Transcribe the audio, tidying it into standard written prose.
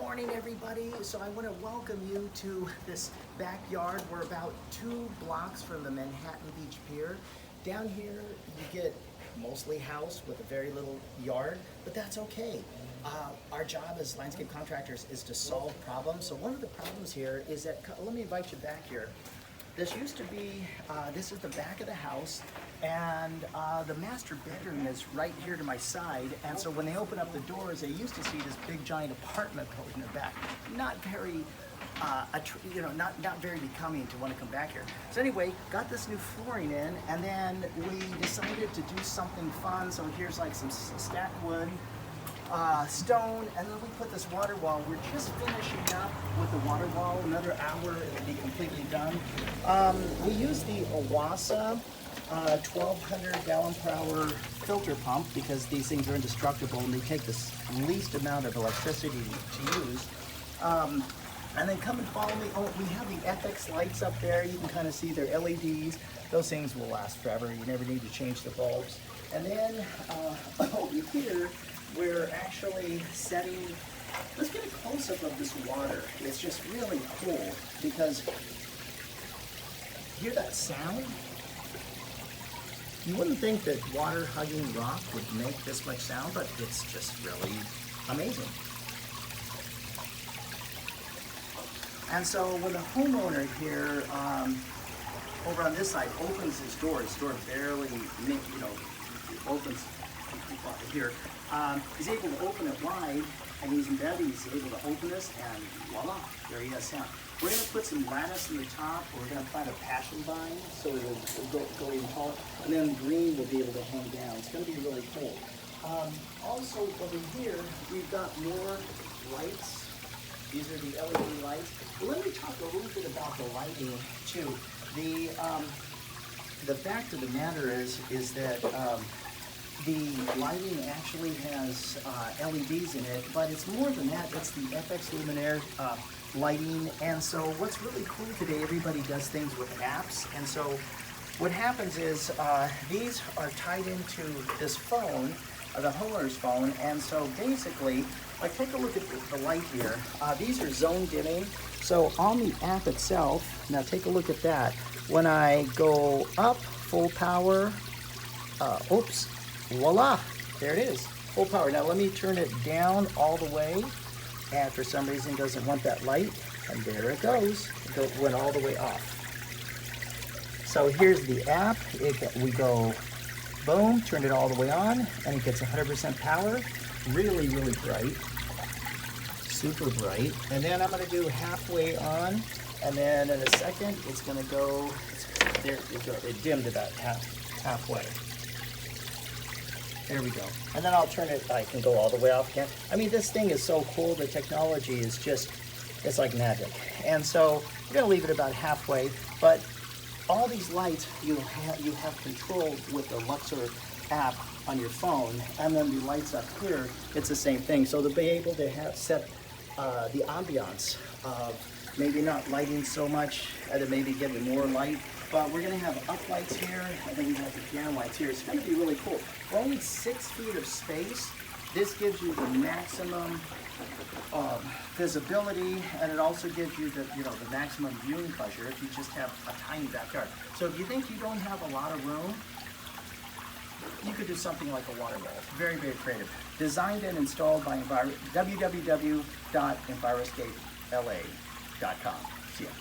morning, everybody. So I want to welcome you to this backyard. We're about 2 blocks from the Manhattan Beach Pier. Down here, you get mostly house with a very little yard, but that's okay. Our job as landscape contractors is to solve problems. So one of the problems here is that, let me invite you back here. This used to be, this is the back of the house, and the master bedroom is right here to my side. And so when they open up the doors, they used to see this big giant apartment building in the back. Not very, not very becoming to want to come back here. So anyway, got this new flooring in, and then we decided to do something fun. So here's like some stacked wood, stone, and then we put this water wall. We're just finishing up with the water wall. Another hour, it'll be completely done. We use the Owasa 1,200 gallon per hour filter pump because these things are indestructible and they take the least amount of electricity to use. And then come and follow me. Oh, we have the FX lights up there. You can kind of see they're LEDs. Those things will last forever. You never need to change the bulbs. And then over here, we're actually setting, let's get a close-up of this water. It's just really cool because, hear that sound? You wouldn't think that water hugging rock would make this much sound, but it's just really amazing. And so when the homeowner here, over on this side, opens his door barely, opens here, he's able to open it wide, and he's in bed, he's able to open this, and voila, there he has sound. We're going to put some lattice in the top. We're going to plant a passion vine, so it will go even taller, and then green will be able to hang down. It's going to be really cool. Also over here, we've got more lights. These are the LED lights. But let me talk a little bit about the lighting too. The fact of the matter is that the lighting actually has LEDs in it, but it's more than that. It's the FX Luminaire lighting. And so what's really cool today, everybody does things with apps. And so what happens is these are tied into this phone, the homeowner's phone. And so basically, like take a look at the light here. These are zone dimming. So on the app itself, now take a look at that. When I go up, full power, voila, there it is, full power. Now let me turn it down all the way, and for some reason it doesn't want that light, and there it goes. It went all the way off. So here's the app. We go, boom, turn it all the way on, and it gets 100% power. Really, really bright, super bright. And then I'm gonna do halfway on, and then in a second, it's gonna go, there you go, it dimmed about halfway. There we go. And then I'll turn it, I can go all the way off again. I mean, this thing is so cool. The technology is just, it's like magic. And so we're gonna leave it about halfway, but all these lights, you have control with the Luxor app on your phone, and then the lights up here, it's the same thing. So to be able to set the ambiance of maybe not lighting so much, and then maybe getting more light, but we're gonna have up lights here, and then we have the piano lights here. It's gonna be really cool. For only 6 feet of space, this gives you the maximum visibility, and it also gives you the maximum viewing pleasure if you just have a tiny backyard. So if you think you don't have a lot of room, you could do something like a water wall. Very, very creative. Designed and installed by www.enviroscapela.com. See ya.